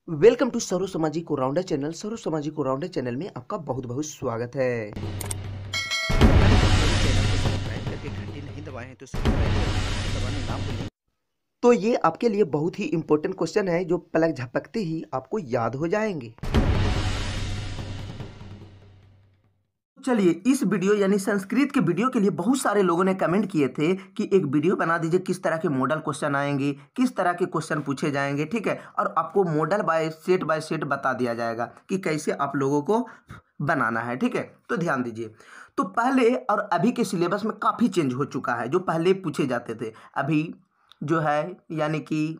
Welcome to serve सामाजिक rounder channel. सर्व सामाजिक rounder channel में आपका बहुत बहुत स्वागत है। चैनल को सब्सक्राइब करके घंटी नहीं दबाए हैं तो सब्सक्राइब करके दबाना ना भूलें। तो ये आपके लिए बहुत ही इंपॉर्टेंट क्वेश्चन है जो पलक झपकते ही आपको याद हो जाएंगे। चलिए, इस वीडियो यानी संस्कृत के वीडियो के लिए बहुत सारे लोगों ने कमेंट किए थे कि एक वीडियो बना दीजिए, किस तरह के मॉडल क्वेश्चन आएंगे, किस तरह के क्वेश्चन पूछे जाएंगे, ठीक है। और आपको मॉडल बाय सेट बता दिया जाएगा कि कैसे आप लोगों को बनाना है, ठीक है। तो ध्यान दीजिए, तो पहले और अभी के सिलेबस में काफ़ी चेंज हो चुका है। जो पहले पूछे जाते थे अभी जो है यानी कि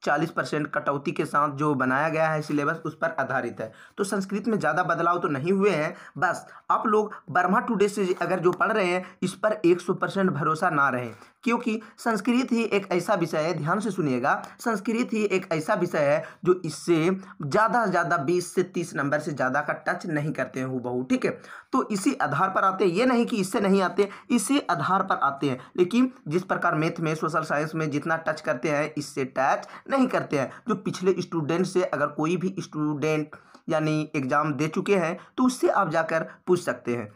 40% कटौती के साथ जो बनाया गया है सिलेबस उस पर आधारित है। तो संस्कृत में ज़्यादा बदलाव तो नहीं हुए हैं। बस आप लोग बर्मा टुडे से अगर जो पढ़ रहे हैं इस पर 100% भरोसा ना रहे, क्योंकि संस्कृत ही एक ऐसा विषय है, ध्यान से सुनिएगा, संस्कृत ही एक ऐसा विषय है जो इससे ज़्यादा से ज़्यादा 20 से 30 नंबर से ज़्यादा का टच नहीं करते हैं हूबहू, ठीक है। तो इसी आधार पर आते हैं, ये नहीं कि इससे नहीं आते, इसी आधार पर आते हैं। लेकिन जिस प्रकार मैथ में, सोशल साइंस में जितना टच करते हैं इससे टच नहीं करते हैं। जो पिछले स्टूडेंट से अगर कोई भी स्टूडेंट यानी एग्ज़ाम दे चुके हैं तो उससे आप जाकर पूछ सकते हैं।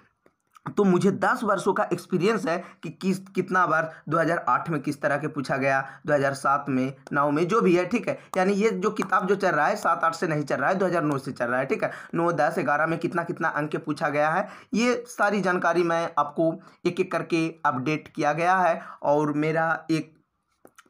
तो मुझे 10 वर्षों का एक्सपीरियंस है कि कितना बार 2008 में किस तरह के पूछा गया, 2007 में, 9 में, जो भी है, ठीक है। यानी ये जो किताब जो चल रहा है 7-8 से नहीं चल रहा है, 2009 से चल रहा है, ठीक है। 9, 10, 11 में कितना कितना अंक के पूछा गया है, ये सारी जानकारी मैं आपको एक एक करके अपडेट किया गया है और मेरा एक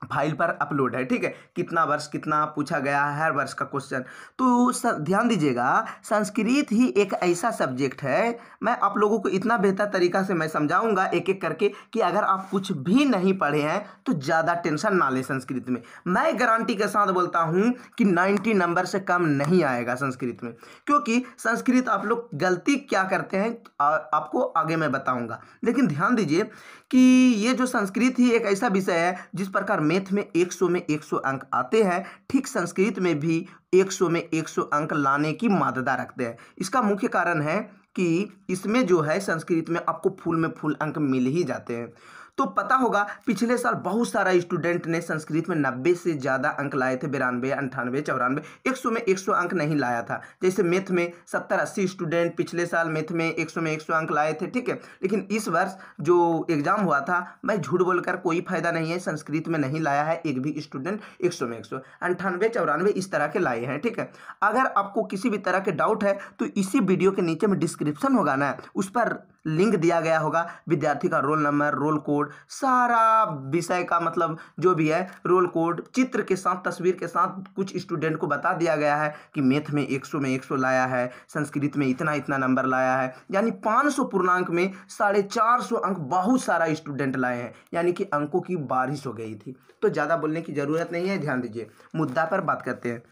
फाइल पर अपलोड है, ठीक है। कितना वर्ष कितना पूछा गया है, हर वर्ष का क्वेश्चन। तो ध्यान दीजिएगा, संस्कृत ही एक ऐसा सब्जेक्ट है, मैं आप लोगों को इतना बेहतर तरीका से मैं समझाऊंगा एक एक करके कि अगर आप कुछ भी नहीं पढ़े हैं तो ज़्यादा टेंशन ना लें। संस्कृत में मैं गारंटी के साथ बोलता हूं कि 90 नंबर से कम नहीं आएगा संस्कृत में, क्योंकि संस्कृत आप लोग गलती क्या करते हैं आपको आगे मैं बताऊँगा। लेकिन ध्यान दीजिए कि ये जो संस्कृत ही एक ऐसा विषय है जिस प्रकार मैथ में 100 में 100 अंक आते हैं, ठीक संस्कृत में भी 100 में 100 अंक लाने की माध्यता रखते हैं। इसका मुख्य कारण है कि इसमें जो है संस्कृत में आपको फुल में फुल अंक मिल ही जाते हैं। तो पता होगा पिछले साल बहुत सारा स्टूडेंट ने संस्कृत में 90 से ज़्यादा अंक लाए थे, 92, 98, 94, 100 में 100 अंक नहीं लाया था। जैसे मैथ में 70-80 स्टूडेंट पिछले साल मैथ में 100 में 100 अंक लाए थे, ठीक है। लेकिन इस वर्ष जो एग्ज़ाम हुआ था, मैं झूठ बोलकर कोई फ़ायदा नहीं है, संस्कृत में नहीं लाया है एक भी स्टूडेंट 100 में 100, 98, 94 इस तरह के लाए हैं, ठीक है। अगर आपको किसी भी तरह के डाउट है तो इसी वीडियो के नीचे में डिस्क्रिप्शन होगा ना, उस पर लिंक दिया गया होगा, विद्यार्थी का रोल नंबर, रोल कोड, सारा विषय का मतलब जो भी है रोल कोड, चित्र के साथ, तस्वीर के साथ कुछ स्टूडेंट को बता दिया गया है कि मैथ में 100 में 100 लाया है, संस्कृत में इतना इतना नंबर लाया है, यानी 500 पूर्णांक में 450 अंक बहुत सारा स्टूडेंट लाए हैं, यानी कि अंकों की बारिश हो गई थी। तो ज़्यादा बोलने की ज़रूरत नहीं है, ध्यान दीजिए, मुद्दा पर बात करते हैं।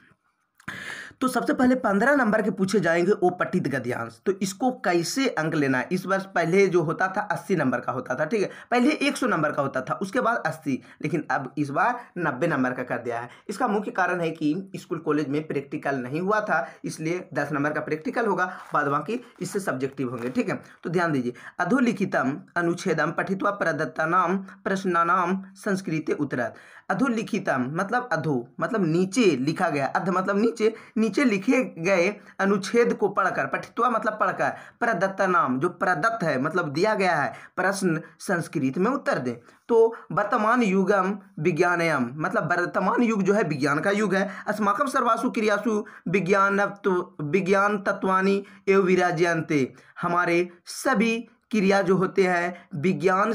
तो सबसे पहले 15 नंबर के पूछे जाएंगे वो पठित गद्यांश। तो इसको कैसे अंक लेना है, इस वर्ष पहले जो होता था 80 नंबर का होता था, ठीक है। पहले 100 नंबर का होता था, उसके बाद 80, लेकिन अब इस बार 90 नंबर का कर दिया है। इसका मुख्य कारण है कि स्कूल कॉलेज में प्रैक्टिकल नहीं हुआ था, इसलिए 10 नंबर का प्रैक्टिकल होगा, बाद बाकी इससे सब्जेक्टिव होंगे, ठीक है। तो ध्यान दीजिए, अधोलिखितम अनुच्छेदम पठित्वा प्रदत्तानाम प्रश्नानाम संस्कृते उत्तरात्। अधोलिखितम मतलब अधो मतलब नीचे लिखा गया, अध मतलब नीचे, नीचे लिखे गए अनुच्छेद को पढ़कर, पठित्वा मतलब पढ़कर, प्रदत्ता नाम जो प्रदत्त है मतलब दिया गया है, प्रश्न संस्कृत में उत्तर दें। तो वर्तमान युगम विज्ञानयम मतलब वर्तमान युग जो है विज्ञान का युग है। अस्माकं सर्वासु क्रियासु विज्ञान तत्वानि एवं विराजयन्ते, हमारे सभी क्रिया जो होते हैं विज्ञान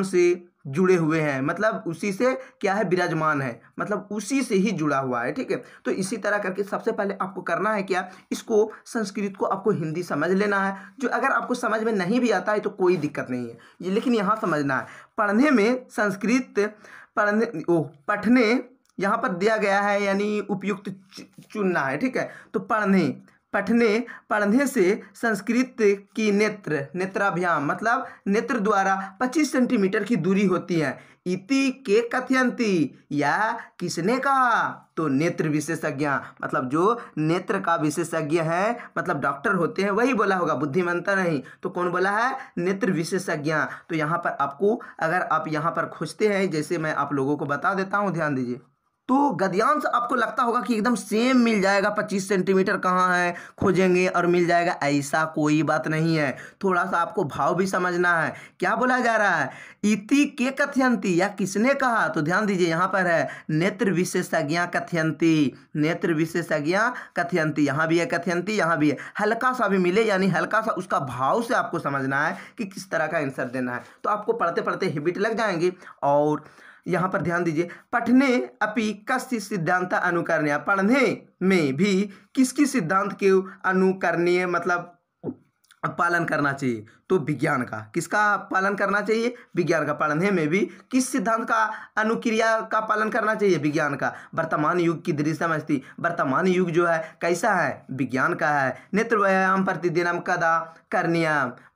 से जुड़े हुए हैं, मतलब उसी से क्या है, विराजमान है, मतलब उसी से ही जुड़ा हुआ है, ठीक है। तो इसी तरह करके सबसे पहले आपको करना है क्या, इसको संस्कृत को आपको हिंदी समझ लेना है। जो अगर आपको समझ में नहीं भी आता है तो कोई दिक्कत नहीं है ये, लेकिन यहाँ समझना है, पढ़ने में संस्कृत पढ़ने यहाँ पर दिया गया है यानी उपयुक्त चुनना है, ठीक है। तो पढ़ने से संस्कृत की नेत्राभ्याम मतलब नेत्र द्वारा 25 सेंटीमीटर की दूरी होती है। इति के कथयंती, या किसने कहा, तो नेत्र विशेषज्ञ मतलब जो नेत्र का विशेषज्ञ है, मतलब डॉक्टर होते हैं, वही बोला होगा, बुद्धिमंता नहीं। तो कौन बोला है, नेत्र विशेषज्ञ। तो यहाँ पर आपको अगर आप यहाँ पर खोजते हैं, जैसे मैं आप लोगों को बता देता हूँ, ध्यान दीजिए, तो गद्यांश आपको लगता होगा कि एकदम सेम मिल जाएगा, 25 सेंटीमीटर कहाँ है, खोजेंगे और मिल जाएगा, ऐसा कोई बात नहीं है। थोड़ा सा आपको भाव भी समझना है। क्या बोला जा रहा है, इति के कथयंती, या किसने कहा, तो ध्यान दीजिए यहाँ पर है नेत्र विशेषज्ञ कथयंती, नेत्र विशेषज्ञ कथयंती, यहाँ भी है कथयंती, यहाँ भी है, हल्का सा भी मिले यानी हल्का सा उसका भाव से आपको समझना है कि किस तरह का आंसर देना है। तो आपको पढ़ते पढ़ते हैबिट लग जाएंगी। और यहाँ पर ध्यान दीजिए, पठने अपि कस्य सिद्धांत अनुकरणीय, पढ़ने में भी किसकी सिद्धांत के अनुकरणीय मतलब पालन करना चाहिए, तो विज्ञान का। किसका पालन करना चाहिए, विज्ञान का। पढ़ने में भी किस सिद्धांत का अनुक्रिया का पालन करना चाहिए, विज्ञान का। वर्तमान युग की दृश्य समझती, वर्तमान युग जो है कैसा है, विज्ञान का है। नेत्र व्यायाम प्रतिदिनम कदा करनीय,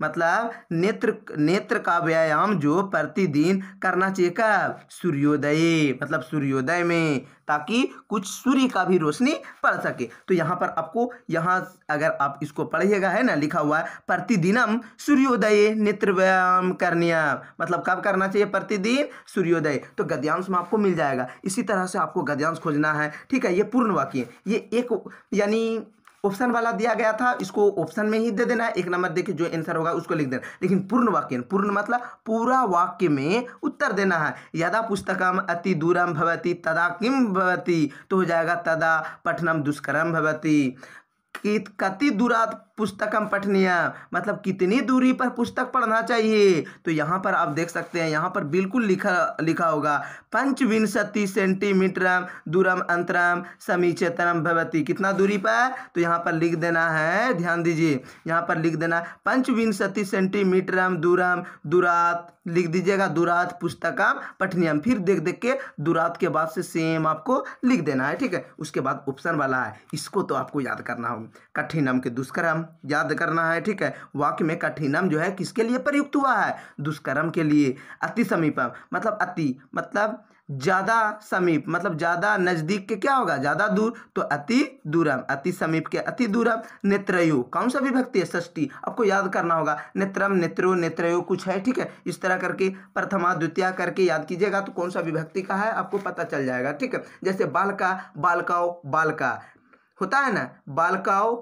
मतलब नेत्र का व्यायाम जो प्रतिदिन करना चाहिए, कब, सूर्योदय, मतलब सूर्योदय में, ताकि कुछ सूर्य का भी रोशनी पड़ सके। तो यहाँ पर आपको, यहाँ अगर आप इसको पढ़िएगा, है ना, लिखा हुआ है प्रतिदिनम सूर्योदय नेत्र व्यायाम करनीय, मतलब कब करना चाहिए, प्रतिदिन सूर्योदय। तो गद्यांश में आपको मिल जाएगा। इसी तरह से आपको गद्यांश खोजना है, ठीक है। ये पूर्ण वाक्य, ये एक यानी ऑप्शन वाला दिया गया था, इसको ऑप्शन में ही दे देना है, 1 नंबर देके जो आंसर होगा उसको लिख देना। लेकिन पूर्ण वाक्य, पूर्ण मतलब पूरा वाक्य में उत्तर देना है। यदा पुस्तकम अति दूरम भवति तदा किम भवति, तो हो जाएगा तदा पठनम दुष्करम भवति। कति दूरात पुस्तकम पठनीय, मतलब कितनी दूरी पर पुस्तक पढ़ना चाहिए। तो यहाँ पर आप देख सकते हैं, यहाँ पर बिल्कुल लिखा होगा 25 सेंटीमीटर दूरम अंतरम समीचेतनम भवति, कितना दूरी पर, तो यहाँ पर लिख देना है, ध्यान दीजिए, यहाँ पर लिख देना 25 सेंटीमीटर दूरम दूरात, लिख दीजिएगा दूरात पुस्तकम पठनीयम। फिर देख देख के दूरात के बाद से सेम आपको लिख देना है, ठीक है। उसके बाद ऑप्शन वाला है, इसको तो आपको याद करना होगा, कठिनम के दुष्करम याद करना है, ठीक है। वाक्य में कठिनम जो है किसके लिए प्रयुक्त हुआ है, दुष्कर्म के लिए। अति समीपम मतलब अति मतलब ज्यादा, समीप मतलब ज्यादा नजदीक के क्या होगा, ज्यादा दूर, तो अति दूरम, अति समीप के अति दूरम। नेत्रयो कौन सा विभक्ति है, षष्ठी, आपको याद करना होगा। नेत्रम नेत्रो नेत्रयो कुछ है, ठीक है। इस तरह करके प्रथमा द्वितीया करके याद कीजिएगा, तो कौन सा विभक्ति का है आपको पता चल जाएगा, ठीक है। जैसे बालका बालकाओ बालका होता है ना, बालकाओ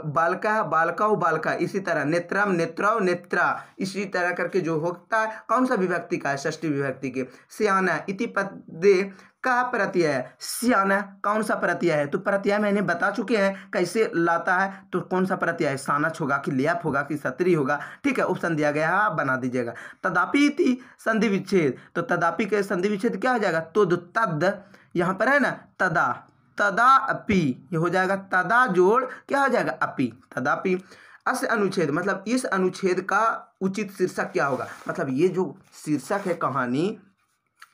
बालका बालकाओ बालका, इसी तरह नेत्रम नेत्राओ नेत्रा, इसी तरह करके जो होता है कौन सा विभक्ति का है, षष्ठी विभक्ति के। सियाना इति पदे का प्रत्यय, सियाना कौन सा प्रत्यय है, तो प्रत्यय मैंने बता चुके हैं कैसे लाता है, तो कौन सा प्रत्यय है, सानच होगा कि ल्याप होगा कि सत्री होगा, ठीक है। ऑप्शन दिया गया है, आप बना दीजिएगा। तदापि इति संधि विच्छेद, तो तदापि के संधि विच्छेद क्या हो जाएगा, तो तद, यहाँ पर है ना तदा, तदा अपि, ये हो जाएगा तदा जोड़ क्या हो जाएगा, अपि, तदापि। अस अनुच्छेद मतलब इस अनुच्छेद का उचित शीर्षक क्या होगा, मतलब ये जो शीर्षक है कहानी,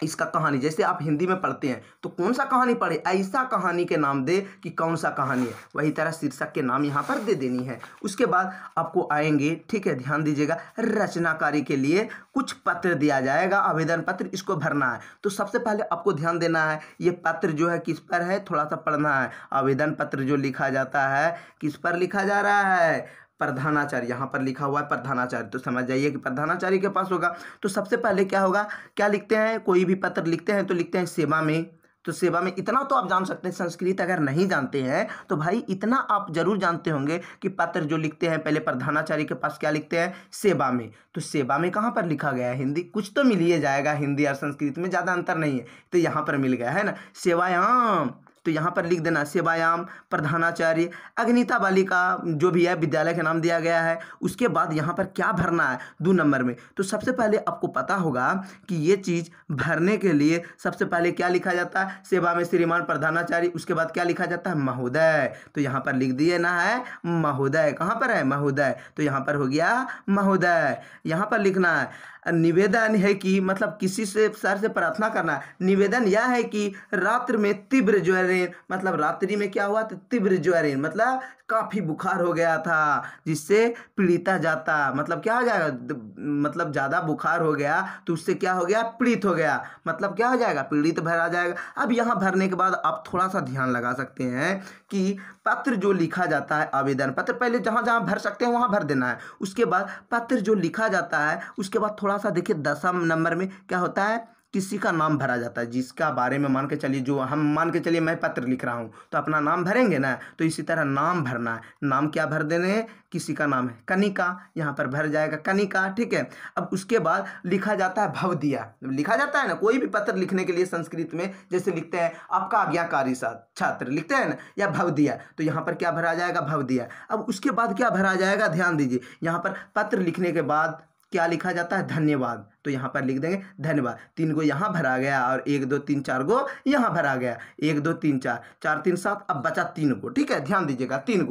इसका कहानी, जैसे आप हिंदी में पढ़ते हैं तो कौन सा कहानी पढ़े, ऐसा कहानी के नाम दे कि कौन सा कहानी है, वही तरह शीर्षक के नाम यहाँ पर दे देनी है। उसके बाद आपको आएंगे, ठीक है, ध्यान दीजिएगा, रचनाकारी के लिए कुछ पत्र दिया जाएगा, आवेदन पत्र, इसको भरना है। तो सबसे पहले आपको ध्यान देना है, ये पत्र जो है किस पर है, थोड़ा सा पढ़ना है। आवेदन पत्र जो लिखा जाता है किस पर लिखा जा रहा है, प्रधानाचार्य, यहाँ पर लिखा हुआ है प्रधानाचार्य, तो समझ जाइए कि प्रधानाचार्य के पास होगा। तो सबसे पहले क्या होगा, क्या लिखते हैं, कोई भी पत्र लिखते हैं तो लिखते हैं सेवा में, तो सेवा में इतना तो आप जान सकते हैं, संस्कृत अगर नहीं जानते हैं तो भाई इतना आप जरूर जानते होंगे कि पत्र जो लिखते हैं पहले प्रधानाचार्य के पास क्या लिखते हैं, सेवा में। तो सेवा में कहाँ पर लिखा गया है, हिंदी, कुछ तो मिल ही जाएगा, हिंदी और संस्कृत में ज़्यादा अंतर नहीं है, तो यहाँ पर मिल गया है ना, सेवायाम, तो यहाँ पर लिख देना सेवायाम प्रधानाचार्य अग्निता बालिका, जो भी है विद्यालय का नाम दिया गया है। उसके बाद यहाँ पर क्या भरना है 2 नंबर में, तो सबसे पहले आपको पता होगा कि ये चीज़ भरने के लिए सबसे पहले क्या लिखा जाता है, सेवा में श्रीमान प्रधानाचार्य, उसके बाद क्या लिखा जाता है, महोदय, तो यहाँ पर लिख दिए ना है महोदय, कहाँ पर है महोदय, तो यहाँ पर हो गया महोदय। यहाँ पर लिखना है निवेदन है कि, मतलब किसी से सर से प्रार्थना करना है, निवेदन यह है कि रात्रि में तीव्र ज्वरेन, मतलब रात्रि में क्या हुआ, तो तीव्र ज्वरेन मतलब काफ़ी बुखार हो गया था, जिससे पीड़िता जाता, मतलब क्या हो जाएगा, मतलब ज़्यादा बुखार हो गया तो उससे क्या हो गया, पीड़ित हो गया, मतलब क्या हो जाएगा, पीड़ित भरा जाएगा। अब यहाँ भरने के बाद आप थोड़ा सा ध्यान लगा सकते हैं कि पत्र जो लिखा जाता है, आवेदन पत्र पहले जहाँ जहाँ भर सकते हैं वहाँ भर देना है। उसके बाद पत्र जो लिखा जाता है उसके बाद थोड़ा सा देखिए 10वें नंबर में क्या होता है, किसी का नाम भरा जाता है, जिसका बारे में मान के चलिए, जो हम मान के चलिए मैं पत्र लिख रहा हूँ तो अपना नाम भरेंगे ना, तो इसी तरह नाम भरना है। नाम क्या भर देने हैं, किसी का नाम है कनिका, यहाँ पर भर जाएगा कनिका, ठीक है। अब उसके बाद लिखा जाता है भवदिया, लिखा जाता है ना कोई भी पत्र लिखने के लिए संस्कृत में, जैसे लिखते हैं आपका आज्ञाकारी छात्र लिखते हैं ना, या भवदिया, तो यहाँ पर क्या भरा जाएगा, भवदिया। अब उसके बाद क्या भरा जाएगा, ध्यान दीजिए, यहाँ पर पत्र लिखने के बाद क्या लिखा जाता है, धन्यवाद, तो यहाँ पर लिख देंगे धन्यवाद। 3 गो यहाँ भरा गया और 1 2 3 4 गो यहाँ भरा गया, 1 2 3 4 4 3 7, अब बचा 3 गो, ठीक है, ध्यान दीजिएगा 3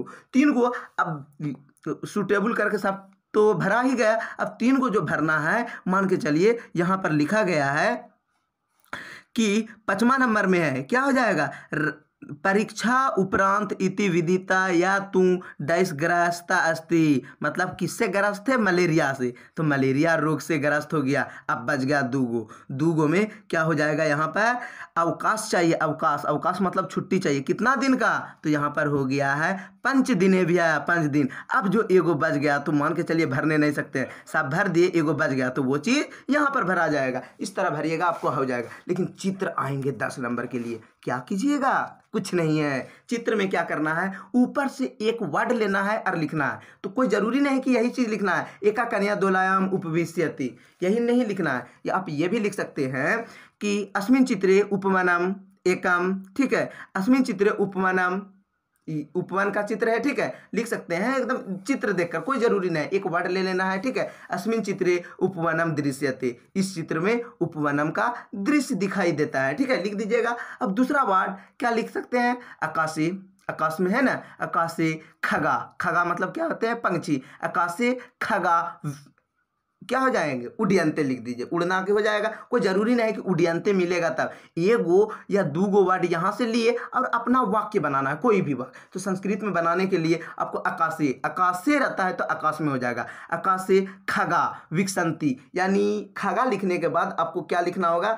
गो। अब सुटेबल करके सब तो भरा ही गया, अब 3 गो जो भरना है, मान के चलिए यहाँ पर लिखा गया है कि 5वां नंबर में है, क्या हो जाएगा, परीक्षा उपरांत इति विदिता या तू डैश ग्रस्ता अस्ति, मतलब किससे ग्रस्त है, मलेरिया से, तो मलेरिया रोग से ग्रस्त हो गया। अब बच गया 2 गो, 2 गो में क्या हो जाएगा, यहाँ पर अवकाश चाहिए, अवकाश, अवकाश मतलब छुट्टी चाहिए, कितना दिन का, तो यहाँ पर हो गया है 5 दिने भी आया, 5 दिन। अब जो एगो बच गया तो मान के चलिए भरने नहीं सकते हैं, सब भर दिए, एगो बच गया तो वो चीज़ यहाँ पर भरा जाएगा। इस तरह भरिएगा, आपको हो जाएगा। लेकिन चित्र आएंगे 10 नंबर के लिए, क्या कीजिएगा, कुछ नहीं है। चित्र में क्या करना है, ऊपर से एक वर्ड लेना है और लिखना है, तो कोई जरूरी नहीं कि यही चीज़ लिखना है, एका कन्या दोलायाम उपविश्यति, यही नहीं लिखना है। या आप ये भी लिख सकते हैं कि अस्मिन् चित्रे उपमानम एकम, ठीक है, अस्मिन् चित्रे उपमानम, उपवन का चित्र है, ठीक है, लिख सकते हैं एकदम चित्र देखकर, कोई जरूरी नहीं, एक वर्ड ले लेना है, ठीक है। अस्मिन् चित्रे उपवनम दृश्यते, इस चित्र में उपवनम का दृश्य दिखाई देता है, ठीक है, लिख दीजिएगा। अब दूसरा वर्ड क्या लिख सकते हैं, आकाशी, आकाश में है ना, आकाशे खगा, खगा मतलब क्या होते हैं, पंछी, आकाशे खगा क्या हो जाएंगे, उड्यंते लिख दीजिए, उड़ना के हो जाएगा, कोई जरूरी नहीं कि उड्यंते मिलेगा तब, 1 गो या 2 गो वर्ड यहाँ से लिए और अपना वाक्य बनाना है, कोई भी वाक्य। तो संस्कृत में बनाने के लिए आपको आकाशे, आकाशे रहता है तो आकाश में हो जाएगा, आकाशे खगा विकसंती, यानी खगा लिखने के बाद आपको क्या लिखना होगा,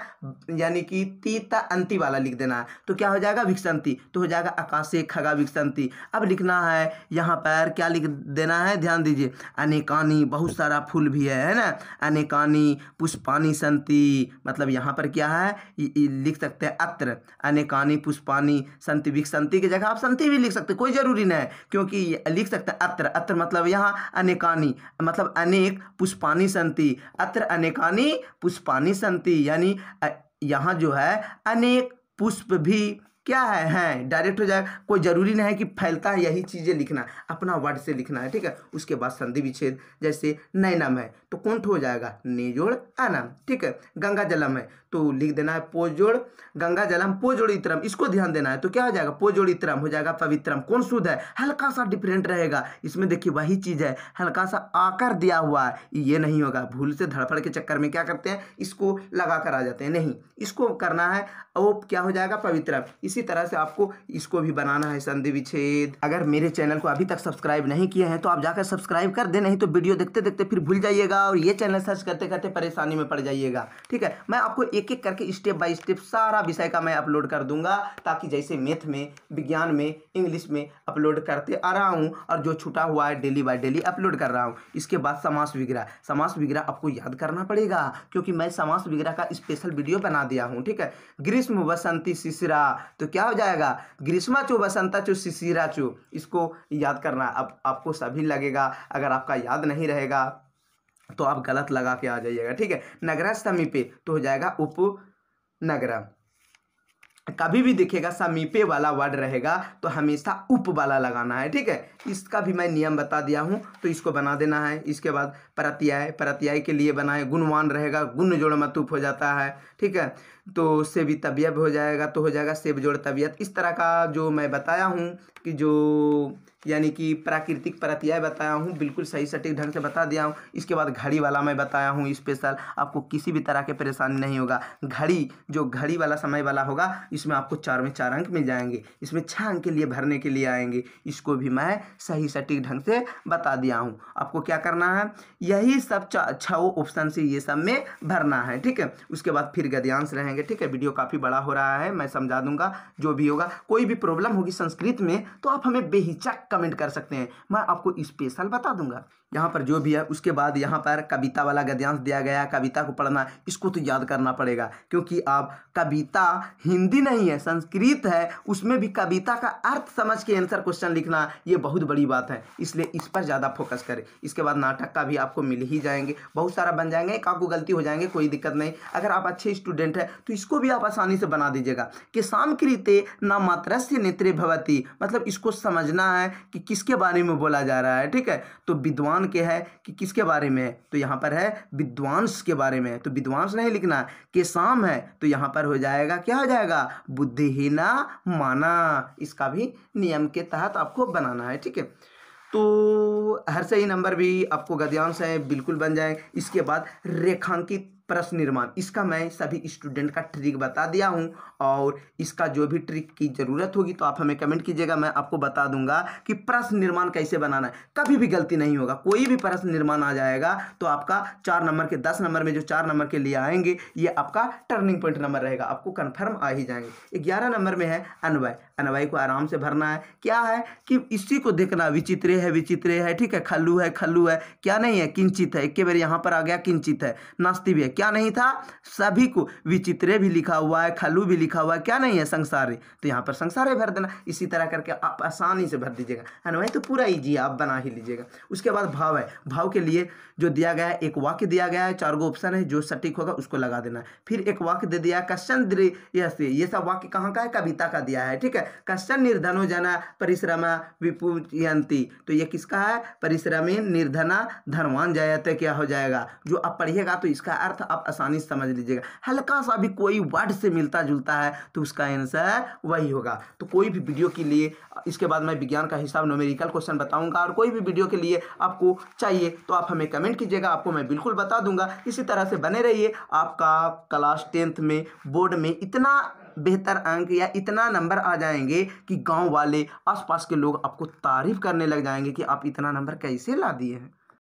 यानी कि तीता अंति वाला लिख देना है, तो क्या हो जाएगा, विकसंती, तो हो जाएगा आकाशे खगा विकसंती। अब लिखना है यहाँ पर क्या लिख देना है, ध्यान दीजिए, अनेकानी, बहुत सारा फूल भी है ना, अनेकानी पुष्पानी संति, मतलब यहाँ पर क्या है, लिख सकते हैं अत्र, अनेकानी पुष्पानी संति, विकसंती की जगह आप संति भी लिख सकते हैं, कोई जरूरी नहीं, क्योंकि लिख सकते हैं अत्र, अत्र मतलब यहाँ अनेकानी मतलब अनेक, पुष्पानी संति, अत्र अनेकानी पुष्पानी संति, यानी यहाँ जो है अनेक पुष्प भी क्या है डायरेक्ट हो जाएगा, कोई जरूरी नहीं है कि फैलता है, यही चीज़ें लिखना, अपना वर्ड से लिखना है, ठीक है। उसके बाद संधि विच्छेद, जैसे नैनम है तो कौन हो जाएगा, ने जोड़ आनम, ठीक है। गंगा जलम है तो लिख देना है पो जोड़ गंगा जलम पो जोड़ इतरम, इसको ध्यान देना है, तो क्या हो जाएगा, पो जोड़ इतरम हो जाएगा पवित्रम। कौन शुद्ध है, हल्का सा डिफरेंट रहेगा, इसमें देखिए वही चीज़ है, हल्का सा आकर दिया हुआ है, ये नहीं होगा, भूल से धड़फड़ के चक्कर में क्या करते हैं, इसको लगा कर आ जाते हैं, नहीं, इसको करना है, और क्या हो जाएगा, पवित्रम। इसी तरह से आपको इसको भी बनाना है, संधि विच्छेद। अगर मेरे चैनल को अभी तक सब्सक्राइब नहीं किए हैं तो आप जाकर सब्सक्राइब कर दें, नहीं तो वीडियो देखते देखते फिर भूल जाइएगा और ये चैनल सर्च करते करते परेशानी में पड़ जाइएगा, ठीक है। मैं आपको एक एक करके स्टेप बाय स्टेप सारा विषय का मैं अपलोड कर दूंगा, ताकि जैसे मैथ में, विज्ञान में, इंग्लिश में अपलोड करते आ रहा हूँ और जो छूटा हुआ है डेली बाय डेली अपलोड कर रहा हूँ। इसके बाद समास विग्रह, समास विग्रह आपको याद करना पड़ेगा, क्योंकि मैं समास विग्रह का स्पेशल वीडियो बना दिया हूँ, ठीक है। ग्रीष्म वसंती शिशिरा, तो क्या हो जाएगा, ग्रीष्मा चो वसंता चो शिशिरा चो, इसको याद करना। अब आपको सभी लगेगा, अगर आपका याद नहीं रहेगा तो आप गलत लगा के आ जाइएगा, ठीक है। नगरा समीपे तो हो जाएगा उपनगरम, कभी भी दिखेगा समीपे वाला वर्ड रहेगा तो हमेशा उप वाला लगाना है, ठीक है। इसका भी मैं नियम बता दिया हूँ, तो इसको बना देना है। इसके बाद प्रत्यय, प्रत्यय के लिए बनाए, गुणवान रहेगा, गुण जोड़ मतुप हो जाता है, ठीक है। तो से भी तबियत हो जाएगा, तो हो जाएगा सेब जोड़ तबियत। इस तरह का जो मैं बताया हूँ कि जो यानी कि प्राकृतिक प्रत्यय बताया हूँ, बिल्कुल सही सटीक ढंग से बता दिया हूँ। इसके बाद घड़ी वाला मैं बताया हूँ स्पेशल, आपको किसी भी तरह के परेशानी नहीं होगा। घड़ी, जो घड़ी वाला समय वाला होगा, इसमें आपको 4 में 4 अंक मिल जाएंगे, इसमें 6 अंक के लिए भरने के लिए आएंगे, इसको भी मैं सही सटीक ढंग से बता दिया हूँ। आपको क्या करना है, यही सब 6 ऑप्शन से ये सब में भरना है, ठीक है। उसके बाद फिर गद्यांश रहेंगे, जाएंगे, ठीक है। वीडियो काफ़ी बड़ा हो रहा है, मैं समझा दूंगा जो भी होगा। कोई भी प्रॉब्लम होगी संस्कृत में तो आप हमें बेहिचक कमेंट कर सकते हैं, मैं आपको स्पेशल बता दूंगा यहाँ पर जो भी है। उसके बाद यहाँ पर कविता वाला गद्यांश दिया गया, कविता को पढ़ना, इसको तो याद करना पड़ेगा क्योंकि आप कविता हिंदी नहीं है संस्कृत है, उसमें भी कविता का अर्थ समझ के आंसर क्वेश्चन लिखना ये बहुत बड़ी बात है, इसलिए इस पर ज़्यादा फोकस करें। इसके बाद नाटक का भी आपको मिल ही जाएंगे, बहुत सारा बन जाएंगे, एक आपको गलती हो जाएंगे, कोई दिक्कत नहीं। अगर आप अच्छे स्टूडेंट हैं तो इसको भी आप आसानी से बना दीजिएगा कि सामकृते न मात्रस्य नेत्रे भवति, मतलब इसको समझना है कि किसके बारे में बोला जा रहा है, ठीक है। तो विद्वान के है कि किसके बारे में है, तो यहाँ पर है विद्वांस के बारे में है, तो विद्वांस नहीं लिखना। के साम है तो यहाँ पर हो जाएगा, क्या हो जाएगा, बुद्धिहीना माना, इसका भी नियम के तहत आपको बनाना है, ठीक है। तो हर सही नंबर भी आपको गद्यांश है बिल्कुल बन जाए। इसके बाद रेखांकित प्रश्न निर्माण, इसका मैं सभी स्टूडेंट का ट्रिक बता दिया हूं और इसका जो भी ट्रिक की ज़रूरत होगी तो आप हमें कमेंट कीजिएगा, मैं आपको बता दूंगा कि प्रश्न निर्माण कैसे बनाना है। कभी भी गलती नहीं होगा, कोई भी प्रश्न निर्माण आ जाएगा तो आपका 4 नंबर के 10 नंबर में जो 4 नंबर के लिए आएंगे ये आपका टर्निंग पॉइंट नंबर रहेगा, आपको कन्फर्म आ ही जाएंगे। 11 नंबर में है अन्वय, अन्वय को आराम से भरना है। क्या है कि इसी को देखना, विचित्र है विचित्र है, ठीक है, खल्लू है खल्लू है, क्या नहीं है, किंचित है, एक बार यहाँ पर आ गया किंचित है, नास्ति भी है, क्या नहीं था, सभी को विचित्रे भी लिखा हुआ है, खल्लू भी लिखा हुआ है, क्या नहीं है, संसारे, तो यहाँ पर संसारे भर देना। इसी तरह करके आप आसानी से भर दीजिएगा। अन्वय तो पूरा इजी आप बना ही लीजिएगा। उसके बाद भाव है, भाव के लिए जो दिया गया है, एक वाक्य दिया गया है, 4 ऑप्शन है, जो सटीक होगा उसको लगा देना। फिर एक वाक्य दे दिया कश्चन, ये सब वाक्य कहाँ का है, कविता का दिया है, ठीक है। कश्चन निर्धनो जना परिश्रम विपूजयन्ति, तो ये किसका है, परिश्रमी निर्धना धनवान जायते, क्या हो जाएगा, जो आप पढ़िएगा तो इसका अर्थ आप आसानी से समझ लीजिएगा। हल्का सा भी कोई वर्ड से मिलता जुलता है तो उसका आंसर वही होगा। तो कोई भी वीडियो के लिए, इसके बाद मैं विज्ञान का हिसाब न्यूमेरिकल क्वेश्चन बताऊंगा, और कोई भी वीडियो के लिए आपको चाहिए तो आप हमें कमेंट कीजिएगा, आपको मैं बिल्कुल बता दूंगा। इसी तरह से बने रहिए। आपका क्लास 10th में बोर्ड में इतना बेहतर अंक या इतना नंबर आ जाएंगे कि गांव वाले आसपास के लोग आपको तारीफ करने लग जाएंगे कि आप इतना नंबर कैसे ला दिए हैं।